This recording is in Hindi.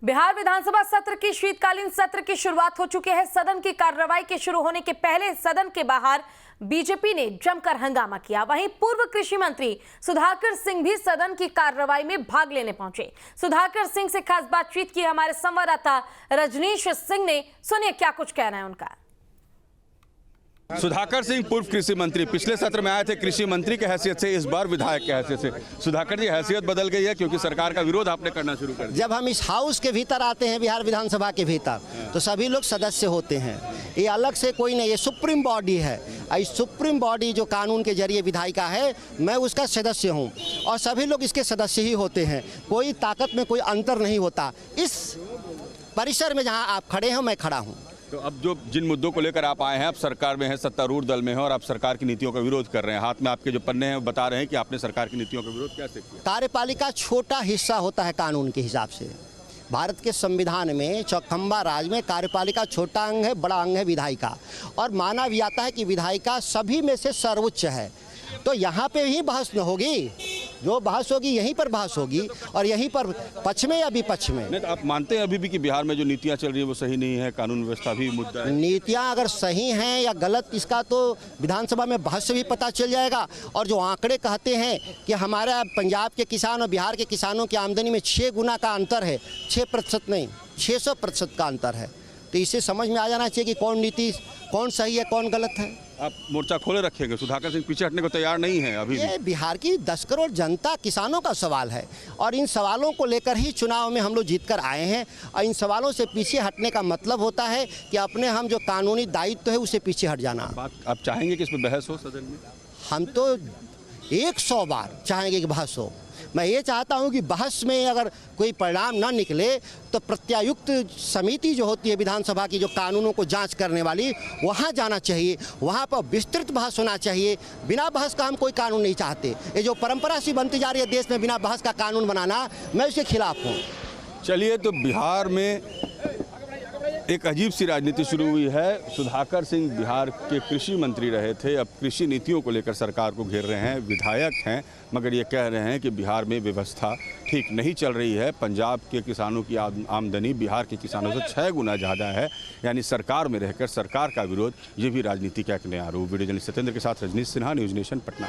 बिहार विधानसभा सत्र की शीतकालीन सत्र की शुरुआत हो चुकी है। सदन की कार्रवाई के शुरू होने के पहले सदन के बाहर बीजेपी ने जमकर हंगामा किया। वहीं पूर्व कृषि मंत्री सुधाकर सिंह भी सदन की कार्रवाई में भाग लेने पहुंचे। सुधाकर सिंह से खास बातचीत की हमारे संवाददाता रजनीश सिंह ने। सुनिए क्या कुछ कह रहे हैं उनका। सुधाकर सिंह पूर्व कृषि मंत्री, पिछले सत्र में आए थे कृषि मंत्री की हैसियत से, इस बार विधायक की हैसियत से। सुधाकर जी, हैसियत बदल गई है क्योंकि सरकार का विरोध आपने करना शुरू कर दिया। जब हम इस हाउस के भीतर आते हैं, बिहार विधानसभा के भीतर, तो सभी लोग सदस्य होते हैं। ये अलग से कोई नहीं, ये सुप्रीम बॉडी है। इस सुप्रीम बॉडी जो कानून के जरिए विधायिका है, मैं उसका सदस्य हूँ और सभी लोग इसके सदस्य ही होते हैं। कोई ताकत में कोई अंतर नहीं होता। इस परिसर में जहाँ आप खड़े हैं, मैं खड़ा हूँ। तो अब जो जिन मुद्दों को लेकर आप आए हैं, आप सरकार में हैं, सत्तारूढ़ दल में हैं और आप सरकार की नीतियों का विरोध कर रहे हैं। हाथ में आपके जो पन्ने हैं बता रहे हैं कि आपने सरकार की नीतियों का विरोध कैसे किया। कार्यपालिका छोटा हिस्सा होता है कानून के हिसाब से। भारत के संविधान में चौखंबा राज में कार्यपालिका छोटा अंग है, बड़ा अंग है विधायिका। और माना भी जाता है कि विधायिका सभी में से सर्वोच्च है। तो यहाँ पे ही बहस न होगी, जो बहस होगी यहीं पर बहस होगी और यहीं पर पक्ष में या विपक्ष में। नहीं तो आप मानते हैं अभी भी कि बिहार में जो नीतियाँ चल रही है वो सही नहीं है, कानून व्यवस्था भी मुद्दा है। नीतियाँ अगर सही हैं या गलत, इसका तो विधानसभा में बहस से भी पता चल जाएगा। और जो आंकड़े कहते हैं कि हमारा पंजाब के किसान और बिहार के किसानों की आमदनी में 6 गुना का अंतर है, 6% नहीं 600% का अंतर है, तो इसे समझ में आ जाना चाहिए कि कौन नीति कौन सही है कौन गलत है। आप मोर्चा खोले रखेंगे, सुधाकर सिंह पीछे हटने को तैयार नहीं है अभी ये बिहार की 10 करोड़ जनता किसानों का सवाल है और इन सवालों को लेकर ही चुनाव में हम लोग जीत कर आए हैं। और इन सवालों से पीछे हटने का मतलब होता है कि अपने हम जो कानूनी दायित्व है उसे पीछे हट जाना। बात आप चाहेंगे कि इस पर बहस हो सदन में? हम तो 100 बार चाहेंगे कि बहस हो। मैं ये चाहता हूं कि बहस में अगर कोई परिणाम ना निकले तो प्रत्यायुक्त समिति जो होती है विधानसभा की, जो कानूनों को जांच करने वाली, वहां जाना चाहिए। वहां पर विस्तृत बहस होना चाहिए। बिना बहस का हम कोई कानून नहीं चाहते। ये जो परंपरा सी बनती जा रही है देश में बिना बहस का कानून बनाना, मैं उसके खिलाफ हूँ। चलिए, तो बिहार में एक अजीब सी राजनीति शुरू हुई है। सुधाकर सिंह बिहार के कृषि मंत्री रहे थे, अब कृषि नीतियों को लेकर सरकार को घेर रहे हैं। विधायक हैं मगर ये कह रहे हैं कि बिहार में व्यवस्था ठीक नहीं चल रही है। पंजाब के किसानों की आमदनी बिहार के किसानों से 6 गुना ज़्यादा है। यानी सरकार में रहकर सरकार का विरोध, ये भी राजनीति का एक नया रूप। वीडियो जर्नलिस्ट सत्येंद्र के साथ रजनीश सिन्हा, न्यूज़ नेशन, पटना।